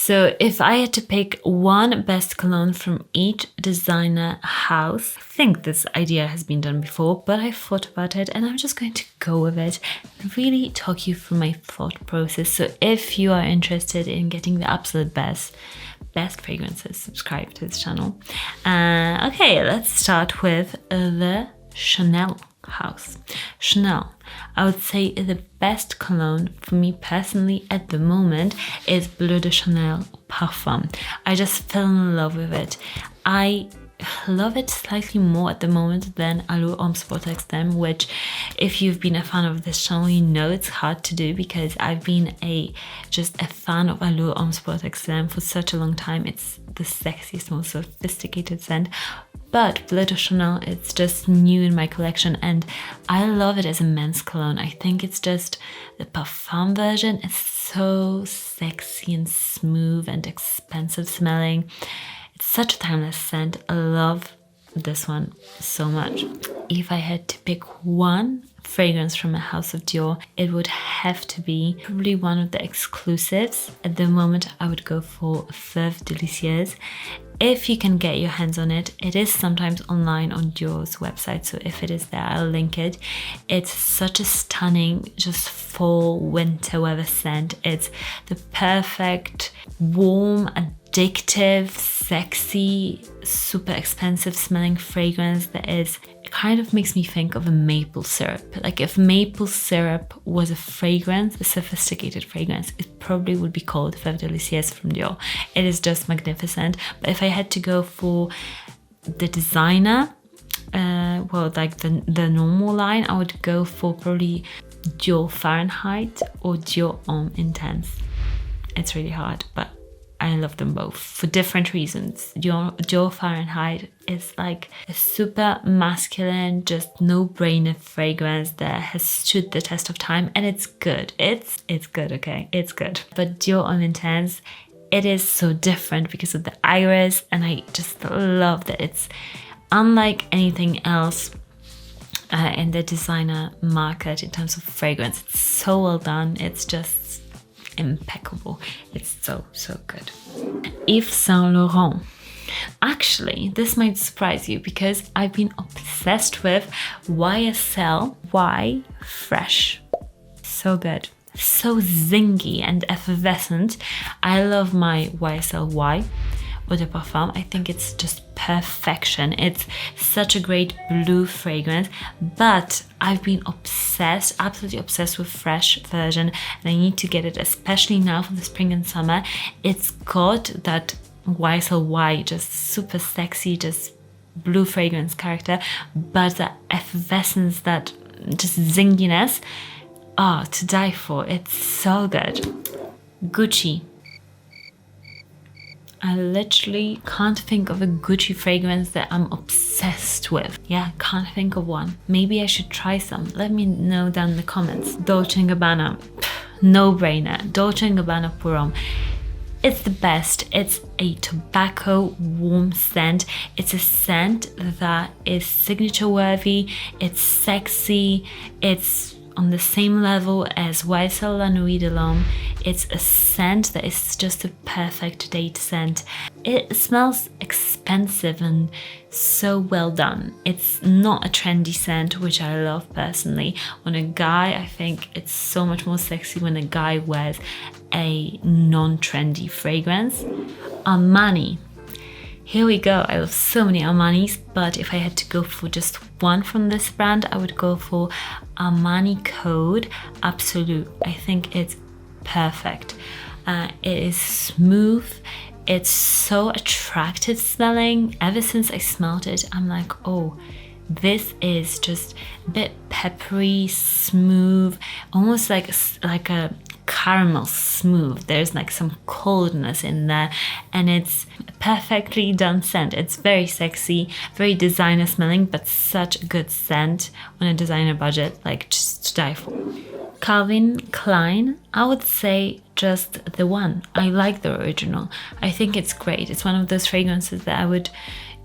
So if I had to pick one best cologne from each designer house, I think this idea has been done before, but I thought about it and I'm just going to go with it and really talk you through my thought process. So if you are interested in getting the absolute best fragrances, subscribe to this channel. Okay, let's start with the Chanel house. Chanel, I would say the best cologne for me personally at the moment is Bleu de Chanel Parfum. I just fell in love with it. I love it slightly more at the moment than Homme Sport Extreme, which if you've been a fan of this channel, you know it's hard to do because I've been just a fan of Homme Sport Extreme for such a long time. It's the sexiest, most sophisticated scent. But Bleu de Chanel, it's just new in my collection and I love it as a men's cologne. I think it's just the Parfum version is so sexy and smooth and expensive smelling. It's such a timeless scent. I love this one so much. If I had to pick one fragrance from a house of Dior, it would have to be probably one of the exclusives. At the moment, I would go for Feve Delicieuse. If you can get your hands on it, it is sometimes online on Dior's website, so if it is there, I'll link it. It's such a stunning, just fall, winter weather scent. It's the perfect, warm, addictive, sexy, super expensive smelling fragrance that is, it kind of makes me think of a maple syrup. Like if maple syrup was a fragrance, a sophisticated fragrance, it probably would be called Feve Delicieuse from Dior. It is just magnificent. But if I had to go for the designer, well, like the normal line, I would go for probably Dior Farenheit or Dior Homme Intense. It's really hard, but I love them both for different reasons. Dior Farenheit is like a super masculine, just no-brainer fragrance that has stood the test of time and it's good. It's good, okay? It's good. But Dior Homme Intense, it is so different because of the iris and I just love that it's unlike anything else in the designer market in terms of fragrance. It's so well done. It's just impeccable. It's so good. Yves Saint Laurent. Actually, this might surprise you because I've been obsessed with YSL Y Fraiche. So good. So zingy and effervescent. I love my YSL Y Eau de Parfum. I think it's just perfection. It's such a great blue fragrance, but I've been obsessed, absolutely obsessed with Fraiche version and I need to get it, especially now for the spring and summer. It's got that YSL Y, just super sexy, just blue fragrance character, but that effervescence, that just zinginess, to die for. It's so good. Gucci. I literally can't think of a Gucci fragrance that I'm obsessed with. Yeah, can't think of one. Maybe I should try some. Let me know down in the comments. Dolce Gabbana, no brainer. Dolce Gabbana Pour Homme. It's the best. It's a tobacco warm scent. It's a scent that is signature worthy. It's sexy. It's on the same level as YSL La Nuit de l'Homme. It's a scent that is just a perfect date scent. It smells expensive and so well done. It's not a trendy scent, which I love personally. On a guy, I think it's so much more sexy when a guy wears a non-trendy fragrance. Armani. Here we go. I love so many Armanis, but if I had to go for just one from this brand, I would go for Armani Code Absolute. I think it's perfect. It is smooth. It's so attractive smelling. Ever since I smelled it, I'm like, oh, this is just a bit peppery, smooth, almost like a caramel smooth. There's like some coldness in there and it's a perfectly done scent. It's very sexy, very designer smelling, but such a good scent on a designer budget, like just to die for. Calvin Klein, I would say just the one. I like the original. I think it's great. It's one of those fragrances that I would,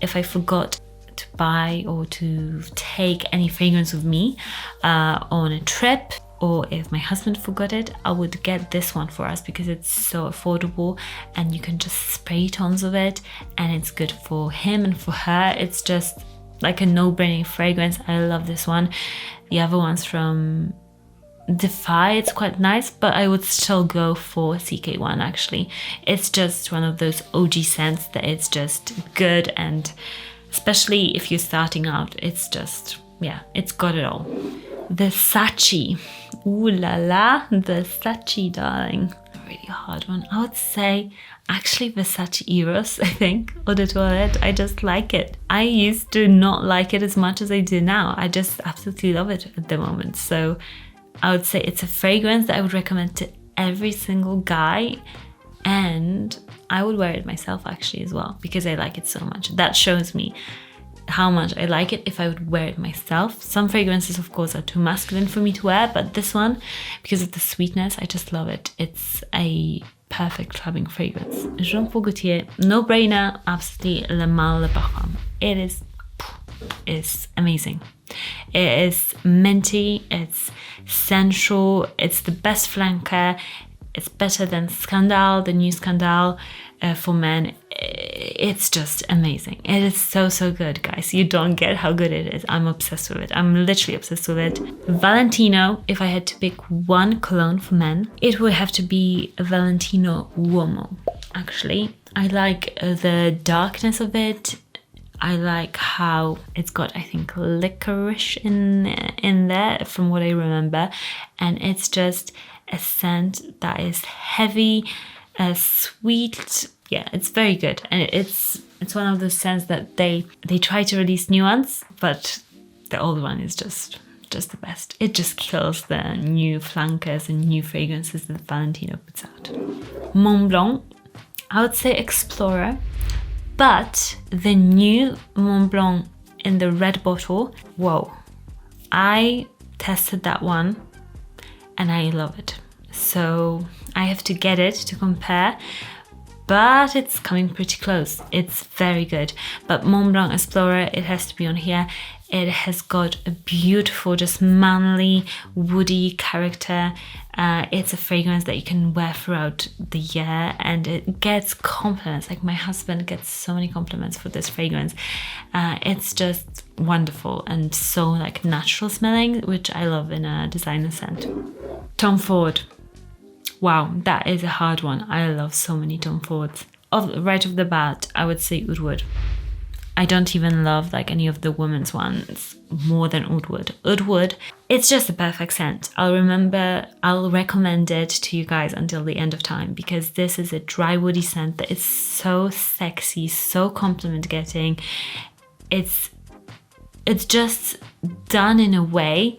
if I forgot to buy or to take any fragrance with me on a trip, or if my husband forgot it, I would get this one for us because it's so affordable and you can just spray tons of it and it's good for him and for her. It's just like a no-brainer fragrance. I love this one. The other one's from Defy, it's quite nice, but I would still go for CK1 actually. It's just one of those OG scents that it's just good, and especially if you're starting out, it's just, yeah, it's got it all. Versace, ooh la la, Versace darling. A really hard one. I would say actually Versace Eros, I think, Eau de Toilette. I just like it. I used to not like it as much as I do now. I just absolutely love it at the moment. So I would say it's a fragrance that I would recommend to every single guy, and I would wear it myself actually as well because I like it so much. That shows me how much I like it if I would wear it myself. Some fragrances of course are too masculine for me to wear, but this one, because of the sweetness, I just love it. It's a perfect clubbing fragrance. Jean Paul Gaultier, no brainer, absolutely Le Mal Le Parfum. It is amazing. It is minty, it's sensual, it's the best flanker, it's better than Scandal, the new Scandal for men. It's just amazing. It is so good, guys. You don't get how good it is. I'm obsessed with it. I'm literally obsessed with it. Valentino, if I had to pick one cologne for men, it would have to be a Valentino Uomo. Actually, I like the darkness of it. I like how it's got, I think, licorice in there from what I remember, and it's just a scent that is heavy, sweet. Yeah, it's very good, and it's one of those scents that they try to release new ones, but the old one is just the best. It just kills the new flankers and new fragrances that Valentino puts out. MontBlanc, I would say Explorer. But the new MontBlanc in the red bottle, whoa. I tested that one and I love it. So I have to get it to compare, but it's coming pretty close. It's very good. But MontBlanc Explorer, it has to be on here. It has got a beautiful, just manly, woody character. It's a fragrance that you can wear throughout the year, and it gets compliments. Like my husband gets so many compliments for this fragrance. It's just wonderful and so like natural smelling, which I love in a designer scent. Tom Ford. Wow, that is a hard one. I love so many Tom Fords. Right off the bat, I would say Oud Wood. I don't even love like any of the women's ones more than Oud Wood. Oud Wood, it's just a perfect scent. I'll recommend it to you guys until the end of time, because this is a dry woody scent that is so sexy, so compliment getting. It's just done in a way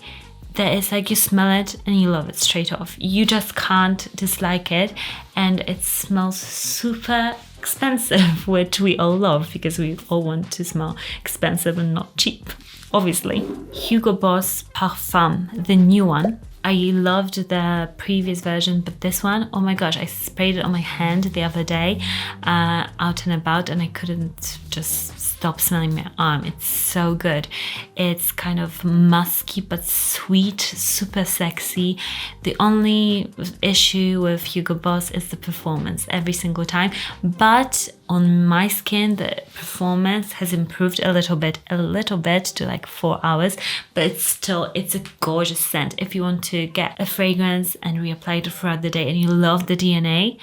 that it's like you smell it and you love it straight off. You just can't dislike it, and it smells super expensive, which we all love because we all want to smell expensive and not cheap, obviously. Hugo Boss Parfum, the new one. I loved the previous version, but this one, oh my gosh, I sprayed it on my hand the other day out and about, and I couldn't just stop smelling my arm. It's so good. It's kind of musky but sweet, super sexy. The only issue with Hugo Boss is the performance every single time, but on my skin the performance has improved a little bit to like 4 hours, but it's a gorgeous scent. If you want to get a fragrance and reapply it throughout the day and you love the DNA,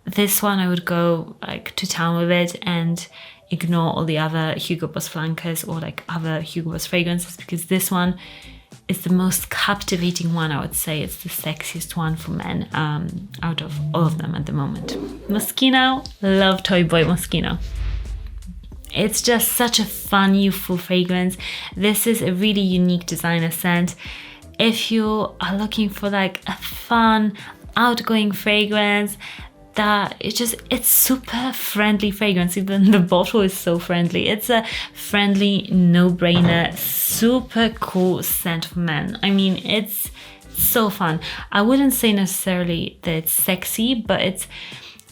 this one I would go like to town with it and ignore all the other Hugo Boss flankers or like other Hugo Boss fragrances, because this one is the most captivating one. I would say it's the sexiest one for men out of all of them at the moment. Moschino, love ToyBoy Moschino. It's just such a fun, youthful fragrance. This is a really unique designer scent. If you are looking for like a fun, outgoing fragrance, that it's super friendly fragrance. Even the bottle is so friendly. It's a friendly, no-brainer, super cool scent for men. I mean, it's so fun. I wouldn't say necessarily that it's sexy, but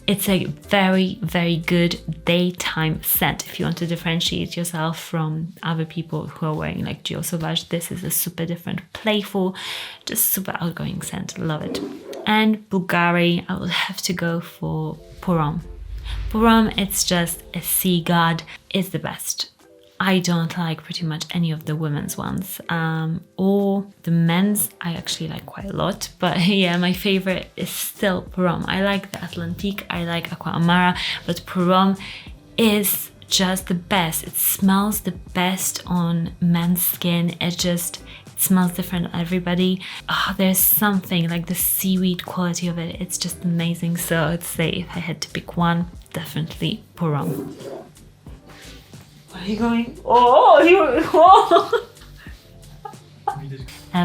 It's a very, very good daytime scent. If you want to differentiate yourself from other people who are wearing like Dior Sauvage, this is a super different, playful, just super outgoing scent. Love it. And Bulgari, I will have to go for Pour Homme. Pour Homme, it's just a sea god. It's the best. I don't like pretty much any of the women's ones, or the men's I actually like quite a lot, but yeah, my favorite is still Pour Homme. I like the Atlantique, I like Aqua Amara, but Pour Homme is just the best. It smells the best on men's skin. It smells different on everybody. Oh, there's something like the seaweed quality of it. It's just amazing. So I'd say if I had to pick one, definitely Pour Homme. Where are you going?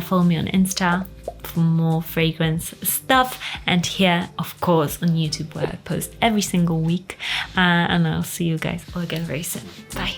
Follow me on Insta for more fragrance stuff, and here of course on YouTube, where I post every single week, and I'll see you guys all again very soon. Bye.